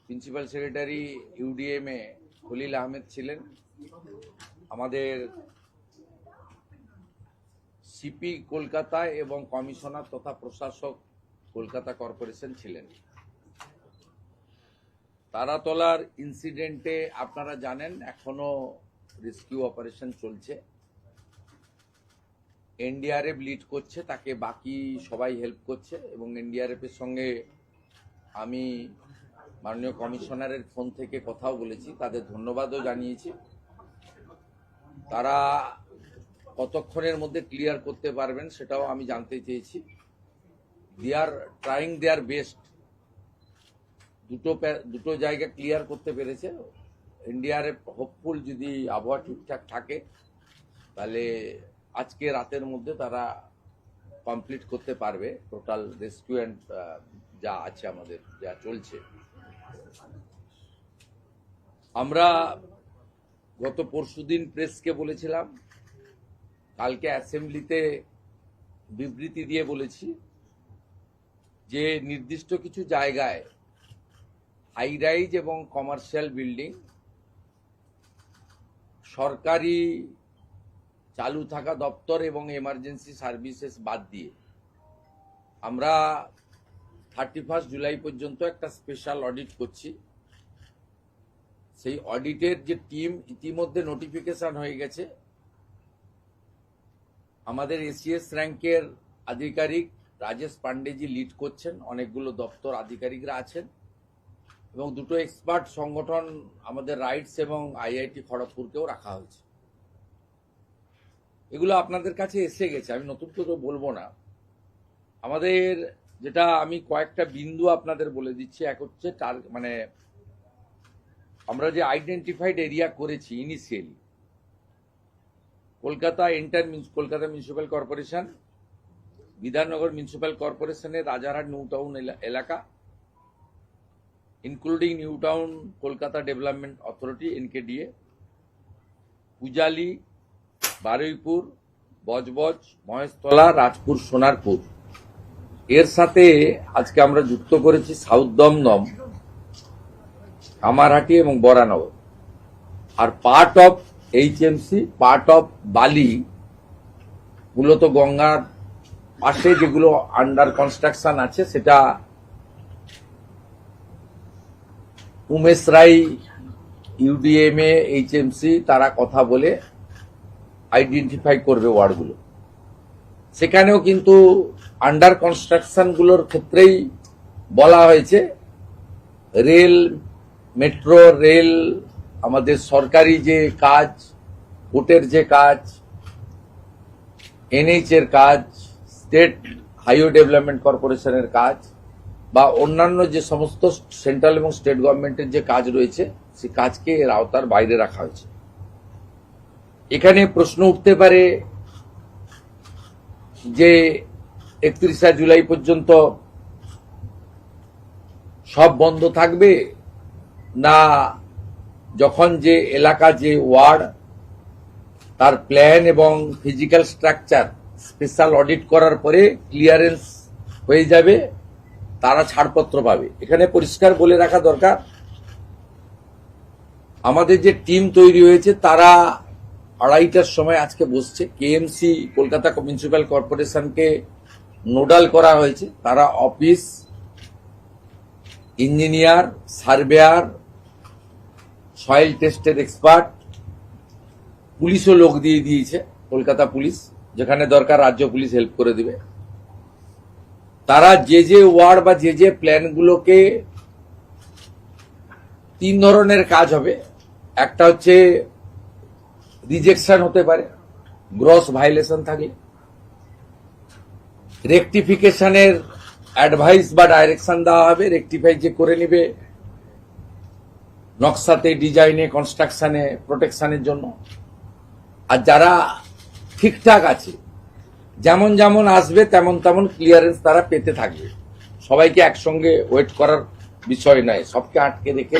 Principal secretary UDMA Khalil Ahmed ছিলেন, আমাদের CP কলকাতায় এবং কমিশনার তথা প্রশাসক কলকাতা কর্পোরেশন ছিলেন। তারাতলার ইনসিডেন্টে আপনারা জানেন এখনো রেস্কিউ অপারেশন চলছে। এনডিআরএফ লিড করছে, তাকে বাকি সবাই হেল্প করছে এবং এনডিআরএফ এর সঙ্গে আমি মাননীয় কমিশনারের ফোন থেকে কথাও বলেছি, তাদের ধন্যবাদও জানিয়েছি। তারা কতক্ষণের মধ্যে ক্লিয়ার করতে পারবেন সেটাও আমি জানতে চেয়েছি। দে আর ট্রাইং দেয়ার বেস্ট। দুটো জায়গা ক্লিয়ার করতে পেরেছে। এনডিআরএফ হোপফুল যদি আবহাওয়া ঠিকঠাক থাকে তাহলে আজকে রাতের মধ্যে তারা কমপ্লিট করতে পারবে টোটাল রেস্কিউ অ্যান্ড যা আছে আমাদের যা চলছে। আমরা গত পরশুদিন প্রেসকে বলেছিলাম, কালকে অ্যাসেম্বলিতে বিবৃতি দিয়ে বলেছি যে নির্দিষ্ট কিছু জায়গায় হাই রাইজ এবং কমার্শিয়াল বিল্ডিং সরকারি চালু থাকা দপ্তর এবং এমার্জেন্সি সার্ভিসেস বাদ দিয়ে আমরা 31 জুলাই পর্যন্ত একটা স্পেশাল অডিট করছি। সেই অডিটের যে টিম ইতিমধ্যে নোটিফিকেশন হয়ে গেছে। আমাদের এসিএস র্যাঙ্কের আধিকারিক রাজেশ পান্ডেজি লিড করছেন, অনেকগুলো দপ্তর আধিকারিকরা আছেন এবং দুটো এক্সপার্ট সংগঠন আমাদের রাইটস এবং আইআইটি খড়গপুরকেও রাখা হয়েছে। এগুলো আপনাদের কাছে এসে গেছে, আমি নতুন করে বলবো না। আমাদের যেটা আমি কয়েকটা বিন্দু আপনাদের বলে দিচ্ছি। এক হচ্ছে মানে আমরা যে আইডেন্টিফাইড এরিয়া করেছি initially, Kolkata Kolkata municipal corporation, Bidhannagar municipal কর্পোরেশনের রাজারহাট নিউ টাউন এলাকা, including new town Kolkata development authority NKDA, Pujali, Baruipur, Budge Budge, Maheshtala, Rajpur, Sonarpur, এর সাথে আজকে আমরা যুক্ত করেছি সাউথ দমদম, কামারহাটি এবং বরানগর। আর part of HMC, part of Bally, মূলত গঙ্গার পাশে যেগুলো আন্ডার কনস্ট্রাকশন আছে সেটা উমেশ রাই, ইউডিএমএ, এইচএমসি তারা কথা বলে আইডেন্টিফাই করবে ওয়ার্ডগুলো। সেখানেও কিন্তু আন্ডার কনস্ট্রাকশন গুলোর ক্ষেত্রেই বলা হয়েছে রেল, মেট্রো রেল, আমাদের সরকারি যে কাজ, কোর্টের যে কাজ, এনএইচ এর কাজ, স্টেট হাইওয়ে ডেভেলপমেন্ট কর্পোরেশনের কাজ বা অন্যান্য যে সমস্ত সেন্ট্রাল এবং স্টেট গভর্নমেন্টের যে কাজ রয়েছে সে কাজকে এর আওতার বাইরে রাখা হয়েছে। এখানে প্রশ্ন উঠতে পারে যে 31 জুলাই পর্যন্ত সব বন্ধ থাকবে না যখন যে এলাকা যে ওয়ার্ড তার প্ল্যান এবং ফিজিক্যাল স্ট্রাকচার স্পেশাল অডিট করার পরে ক্লিয়ারেন্স হয়ে যাবে তারা ছাড়পত্র পাবে। এখানে পরিষ্কার বলে রাখা দরকার, আমাদের যে টিম তৈরি হয়েছে তারা 2:30টার সময় আজকে বসছে। কেএমসি কলকাতা মিউনিসিপ্যাল কর্পোরেশনকে নোডাল করা হয়েছে, তারা অফিস, ইঞ্জিনিয়ার, সার্ভেয়ার, সয়েল টেস্টের এক্সপার্ট, পুলিশও লোক দিয়ে দিয়েছে, কলকাতা পুলিশ, যেখানে দরকার রাজ্য পুলিশ হেল্প করে দিবে। তারা যে যে ওয়ার্ড বা যে যে প্ল্যানগুলোকে 3 ধরনের কাজ হবে। একটা হচ্ছে রিজেকশন হতে পারে গ্রস ভায়োলেশন থাকলে, রেকটিফিকেশনের অ্যাডভাইস বা ডাইরেকশন দেওয়া হবে, রেকটিফাই যে করে নেবে নকশাতে, ডিজাইনে, কনস্ট্রাকশনে, প্রোটেকশনের জন্য। আর যারা ঠিকঠাক আছে, যেমন যেমন আসবে তেমন তেমন ক্লিয়ারেন্স তারা পেতে থাকবে। সবাইকে একসঙ্গে ওয়েট করার বিষয় নয়, সবকে আটকে রেখে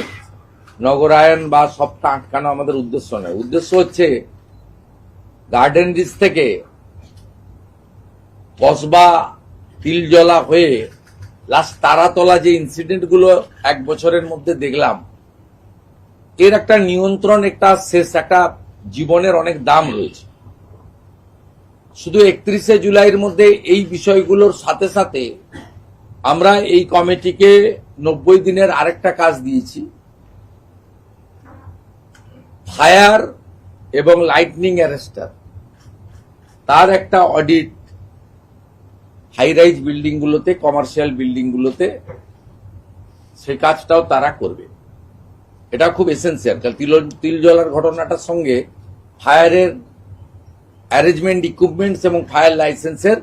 নগরায়ন বা সবটা আটকানো আমাদের উদ্দেশ্য নয়। উদ্দেশ্য হচ্ছে গার্ডেন রিচ থেকে কসবা, তিলজলা হয়ে লাস্ট তারাতলা যে ইনসিডেন্ট গুলো এক বছরের মধ্যে দেখলাম, এর একটা নিয়ন্ত্রণ, একটা শেষ, একটা জীবনের অনেক দাম রয়েছে। শুধু 31শে জুলাইয়ের মধ্যে এই বিষয়গুলোর সাথে সাথে আমরা এই কমিটিকে 90 দিনের আরেকটা কাজ দিয়েছি, ফায়ার এবং লাইটনিং অ্যারেস্টার তার একটা অডিট হাই রাইজ বিল্ডিং গুলোতে, কমার্শিয়াল বিল্ডিং গুলোতে, সেই কাজটাও তারা করবে। এটা খুব এসেন্সিয়াল, কারণ তিল জ্বলার ঘটনাটার সঙ্গে ফায়ারের অ্যারেঞ্জমেন্ট, ইকুইপমেন্টস এবং ফায়ার লাইসেন্সের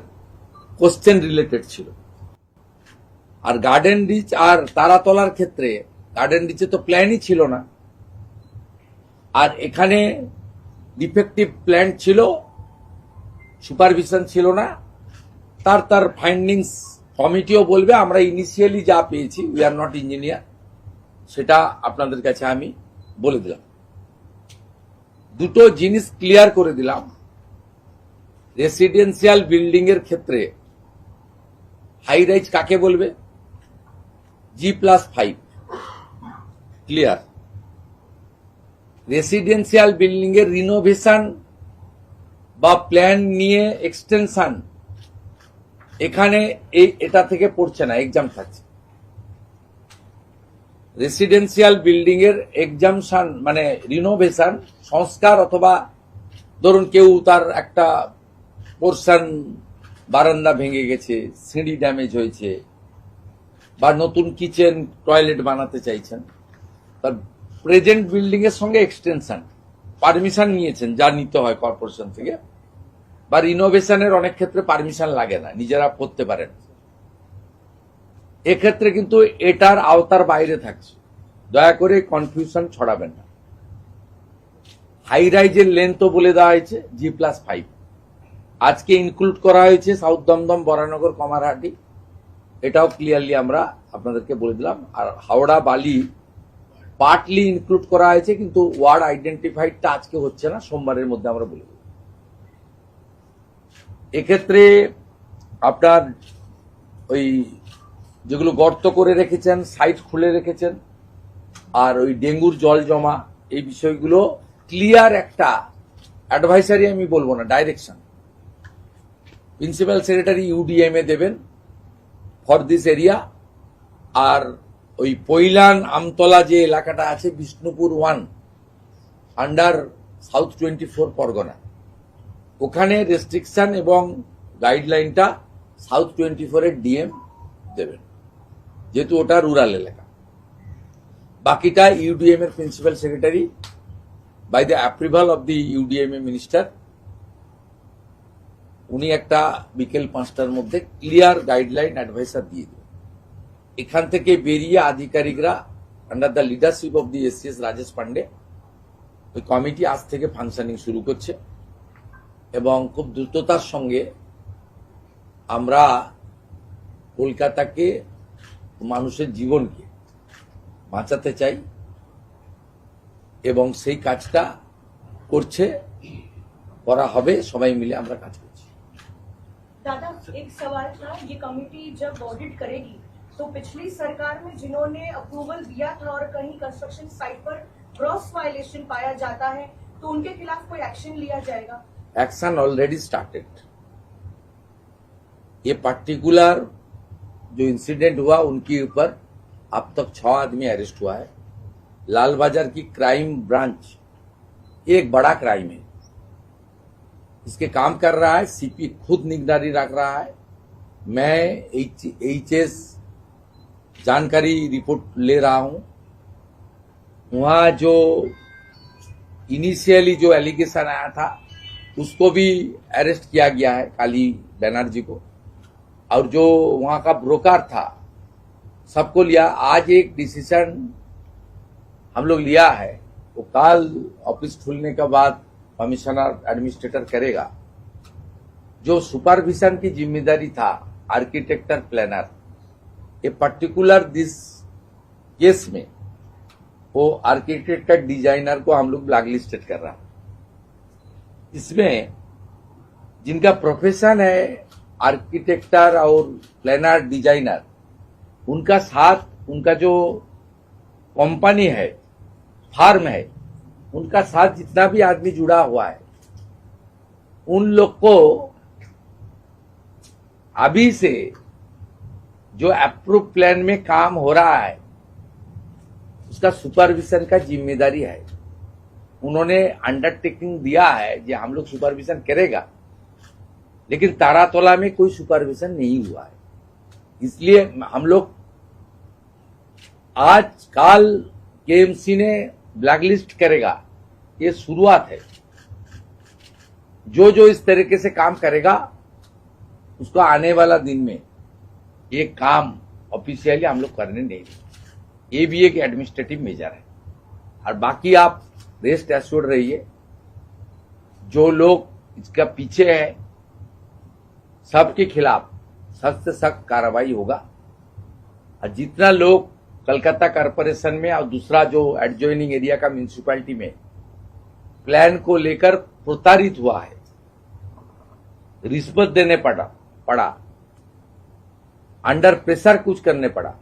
কোশ্চেন রিলেটেড ছিল। আর গার্ডেন রিচ আর তারাতলার ক্ষেত্রে গার্ডেন রিচে তো প্ল্যানই ছিল না, আর এখানে ডিফেক্টিভ প্ল্যান ছিল, সুপারভিশন ছিল না। তার ফাইন্ডিংস কমিটিও বলবে। আমরা ইনিশিয়ালি যা পেয়েছি, উই আর নট ইঞ্জিনিয়ার, সেটা আপনাদের কাছে আমি বলে দিলাম। দুটো জিনিস ক্লিয়ার করে দিলাম। রেসিডেন্সিয়াল বিল্ডিং এর ক্ষেত্রে হাই রাইজ কাকে বলবে? G+5 clear. রেসিডেন্সিয়াল বিল্ডিং এর রিনোভেশন বা প্ল্যান নিয়ে এক্সটেনশন এখানে এটা থেকে পড়ছে না, এক্সাম থাকছে। রেসিডেন্সিয়াল বিল্ডিং এর এক্সামশন মানে রিনোভেশন, সংস্কার, অথবা ধরুন কেউ তার একটা পোর্শন বারান্দা ভেঙে গেছে, সিঁড়ি ড্যামেজ হয়েছে, বা নতুন কিচেন টয়লেট বানাতে চাইছেন, তার প্রেজেন্ট বিল্ডিং এর সঙ্গে এক্সটেনশন পারমিশন নিয়েছেন, যা নিতে হয় কর্পোরেশন থেকে, বা রিনোভেশনের অনেক ক্ষেত্রে পারমিশন লাগে না, নিজেরা করতে পারেন। এক্ষেত্রে কিন্তু এটার আওতার বাইরে থাকছে, দয়া করে কনফিউশন ছড়াবেন না। হাই রাইজের লেন্থও বলে দেওয়া হয়েছে G+5, আজকে ইনক্লুড করা হয়েছে সাউথ দমদম, বরানগর, কমারহাটি, এটাও ক্লিয়ারলি আমরা আপনাদেরকে বলে দিলাম। আর হাওড়া, বালি পার্টলি ইনক্লুড করা হয়েছে, কিন্তু ওয়ার্ড আইডেন্টিফাইডটা আজকে হচ্ছে না, সোমবারের মধ্যে আমরা বলে দেব। এক্ষেত্রে আপনার ওই যেগুলো গর্ত করে রেখেছেন, সাইট খুলে রেখেছেন, আর ওই ডেঙ্গুর জল জমা, এই বিষয়গুলো ক্লিয়ার একটা অ্যাডভাইসারি, আমি বলবো না, ডাইরেকশন প্রিন্সিপাল সেক্রেটারি UDM এ দেবেন ফর দিস এরিয়া। আর ওই পৈলান, আমতলা যে এলাকাটা আছে, বিষ্ণুপুর 1 আন্ডার সাউথ 24 পরগনা, ওখানে রেস্ট্রিকশন এবং গাইডলাইনটা সাউথ 24 এর DM দেবেন, যেহেতু ওটা রুরাল এলাকা। বাকিটা UDM এর principal secretary by the approval of the UDM minister, উনি একটা বিকেল 5টার মধ্যে ক্লিয়ার গাইডলাইন অ্যাডভাইসার দিয়ে দেবেন। এখান থেকে বেরিয়ে আধিকারিকরা under the leadership of the SCS Rajesh Pandey, ওই কমিটি আজ থেকে ফাংশনিং শুরু করছে, এবং খুব দ্রুততার সঙ্গে আমরা কলকাতাকে, মানুষের জীবনকে বাঁচাতে চাই, এবং সেই কাজটা করা হবে, সবাই মিলে আমরা কাজ করছি। दादा, एक सवाल था, ये कमेटी जब ऑडिट करेगी तो पिछली सरकार में जिन्होंने अप्रूवल दिया था और कहीं कंस्ट्रक्शन साइट पर ग्रॉस वायलेशन पाया जाता है, तो उनके खिलाफ कोई एक्शन लिया जाएगा? Action already started. ये पर्टिकुलर जो इंसिडेंट हुआ, उनके ऊपर अब तक 6 आदमी अरेस्ट हुआ है। लाल बाजार की क्राइम ब्रांच, ये एक बड़ा क्राइम है, इसके काम कर रहा है, CP खुद निगरानी रख रहा है। मैं HS जानकारी रिपोर्ट ले रहा हूं। वहां जो इनिशियली जो एलिगेशन आया था, उसको भी अरेस्ट किया गया है, काली बनर्जी को, और जो वहां का ब्रोकर था, सबको लिया। आज एक डिसीजन हम लोग लिया है, वो कल ऑफिस खुलने के बाद कमिश्नर एडमिनिस्ट्रेटर करेगा। जो सुपरविजन की जिम्मेदारी था आर्किटेक्टर प्लानर, ये पर्टिकुलर दिस केस में वो आर्किटेक्टर डिजाइनर को हम लोग ब्लैकलिस्टेड कर रहा है। इसमें जिनका प्रोफेशन है आर्किटेक्टर और प्लानर डिजाइनर, उनका साथ, उनका जो कंपनी है, फार्म है, उनका साथ जितना भी आदमी जुड़ा हुआ है, उन लोग को अभी से जो अप्रूव प्लान में काम हो रहा है उसका सुपरविजन का जिम्मेदारी है। उन्होंने अंडरटेकिंग दिया है कि हम लोग सुपरविजन करेगा, लेकिन तारातोला में कोई सुपरविजन नहीं हुआ है। इसलिए हम लोग आज काल केएमसी ने ब्लैकलिस्ट करेगा, ये शुरुआत है। जो जो इस तरीके से काम करेगा उसको आने वाला दिन में ये काम ऑफिशियली हम लोग करने नहीं देंगे। ये भी एक एडमिनिस्ट्रेटिव मेजर है। और बाकी आप रेस्ट एश्योर्ड रहिए, जो लोग इसका पीछे है सबके खिलाफ सख्त से सख्त कार्रवाई होगा। और जितना लोग कलकत्ता कॉरपोरेशन में और दूसरा जो एडजॉइनिंग एरिया का म्यूनिसिपैलिटी में प्लान को लेकर प्रताड़ित हुआ है, रिश्वत देने पड़ा, अंडर प्रेशर कुछ करने पड़ा,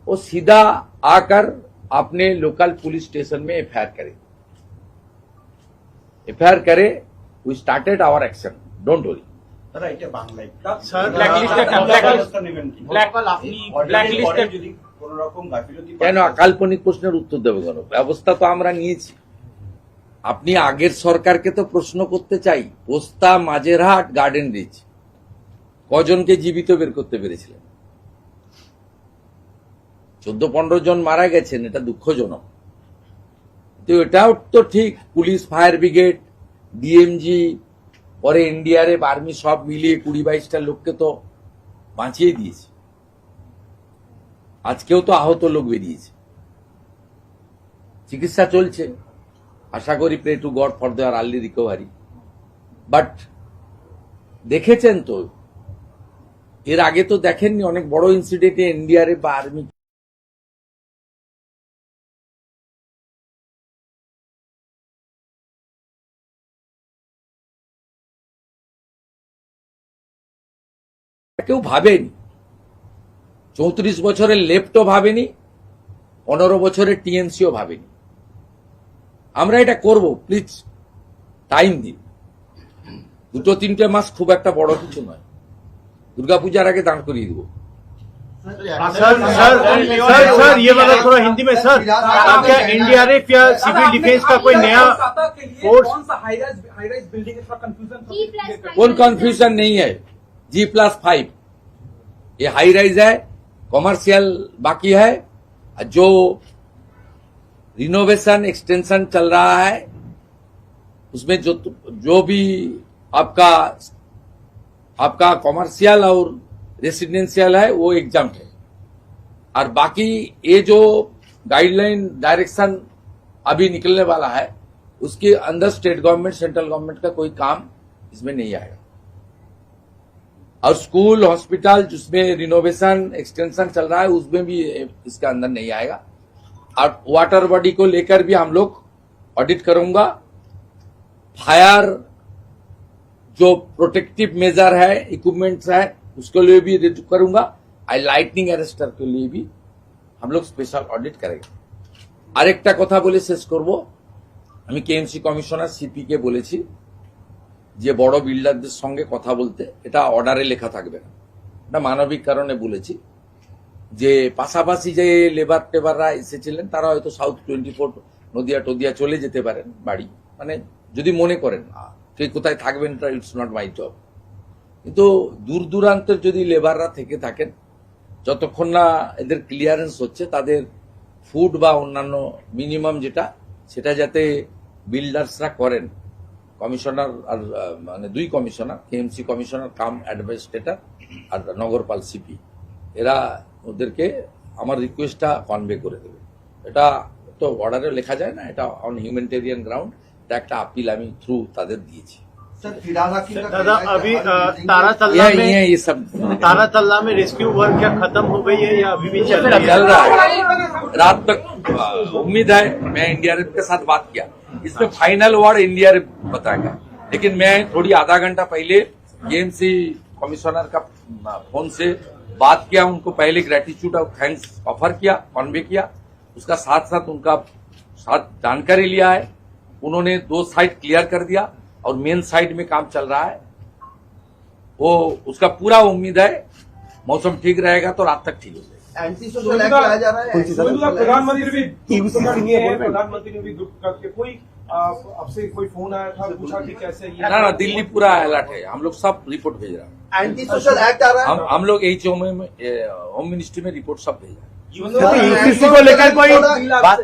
वो सीधा आकर अपने लोकल पुलिस स्टेशन में एफआईआर करे। We started our action, don't worry. কেন আকাল্পনিক প্রশ্নের উত্তর দেবো কেন? ব্যবস্থা তো আমরা নিয়েছি। আপনি আগের সরকারকে তো প্রশ্ন করতে চাই, পোস্তা, মাঝেরহাট, গার্ডেন রিচ কজনকে জীবিত বের করতে পেরেছিলেন? 14-15 জন মারা গেছেন, এটা দুঃখজনক। তো এটাও তো ঠিক, পুলিশ, ফায়ার ব্রিগেড, ডিএমজি, পরে এনডিআরএফ, আর্মি সব মিলিয়ে 20-22টা লোককে তো বাঁচিয়ে দিয়েছে। আজকেও তো আহত লোক বেরিয়েছে, চিকিৎসা চলছে। আশা করি pray to God for their early recovery. But দেখেছেন তো, এর আগে তো দেখেননি অনেক বড় ইনসিডেন্টে এনডিআরএফ বা আর্মি কেউ ভাবেনি। 34 বছরের লেফটও ভাবেনি, 15 বছরের টিএমসিও ভাবেনি। আমরা এটা করব, প্লিজ টাইম দিন। 2-3 মাস খুব একটা বড় কিছু নয়, দুর্গাপূজার আগে দাঁড় করিয়ে দেবো। सर ये वाला थोड़ा हिंदी में सर, क्या एनडीआरएफ या सिविल डिफेंस का कोई नया फोर्स? कौन कंफ्यूजन नहीं है? G+5 ये हाई राइज है, कॉमर्शियल बाकी है। जो रिनोवेशन एक्सटेंशन चल रहा है उसमें जो भी आपका कॉमर्शियल और रेसिडेंशियल है वो एग्जाम है। और बाकी ये जो गाइडलाइन डायरेक्शन अभी निकलने वाला है उसके अंदर स्टेट गवर्नमेंट, सेंट्रल गवर्नमेंट का कोई काम इसमें नहीं आएगा। और स्कूल, हॉस्पिटल जिसमें रिनोवेशन एक्सटेंशन चल रहा है उसमें भी इसका अंदर नहीं आएगा। और वाटर बॉडी को लेकर भी हम लोग ऑडिट करूंगा। फायर जो प्रोटेक्टिव मेजर है, इक्विपमेंट्स है, उसके लिए भी रिव्यू करूंगा। और लाइटनिंग अरेस्टर के लिए भी हम लोग स्पेशल ऑडिट करेंगे। আরেকটা কথা বলে শেষ করব, আমি কেএমসি কমিশনার সিপি কে বলেছি যে বড় বিল্ডারদের সঙ্গে কথা বলতে, এটা অর্ডারে লেখা থাকবে না, এটা মানবিক কারণে বলেছি। যে পাশাপাশি যে লেবার টেবাররা এসেছিলেন তারা হয়তো সাউথ 24 নদিয়া টদিয়া চলে যেতে পারেন বাড়ি, মানে যদি মনে করেন কে কোথায় থাকবেন, ইটস নট মাই জব। কিন্তু দূর দূরান্তের যদি লেবাররা থেকে থাকেন, যতক্ষণ না এদের ক্লিয়ারেন্স হচ্ছে তাদের ফুড বা অন্যান্য মিনিমাম যেটা, সেটা যাতে বিল্ডার্সরা করেন। কমিশনার আর মানে 2 কমিশনার, কেএমসি কমিশনার কাম অ্যাডমিনিস্ট্রেটর আর নগরপাল সিপি, এরা ওদেরকে আমার রিকোয়েস্টটা কনভে করে দেবে। এটা তো অর্ডারে লেখা যায় না, এটা অন হিউম্যানিটেরিয়ান গ্রাউন্ড, এটা একটা আপিল আমি থ্রু তাদের দিয়েছি। दादा अभी तारातल्ला में रेस्क्यू वर्क क्या खत्म हो गई है या अभी भी चल रहा है? रात तक उम्मीद है। मैं एनडीआरएफ के साथ बात किया, इसमें फाइनल वार्ड एनडीआरएफ बताएगा, लेकिन मैं थोड़ी आधा घंटा पहले केएमसी कमिश्नर का फोन से बात किया, उनको पहले ग्रेटिट्यूड ऑफ थैंक्स ऑफर किया, कन्वे किया, उसका साथ साथ उनका साथ जानकारी लिया है। उन्होंने 2 साइड क्लियर कर दिया और मेन साइड में काम चल रहा है। वो उसका पूरा उम्मीद है मौसम ठीक रहेगा तो रात तक ठीक हो जाएगा। एंटी सोशल एक्ट लाया जा रहा है। प्रधानमंत्री ने भी ग्रुप करके कोई आपसे कोई फोन आया था, पूछा कि कैसे ये ना दिल्ली पूरा अलर्ट है, हम लोग सब रिपोर्ट भेज रहे हैं। एंटी सोशल एक्ट आ रहा है। हम लोग होम मिनिस्ट्री में रिपोर्ट सब भेज रहे हैं। यूपीसी को लेकर कोई बात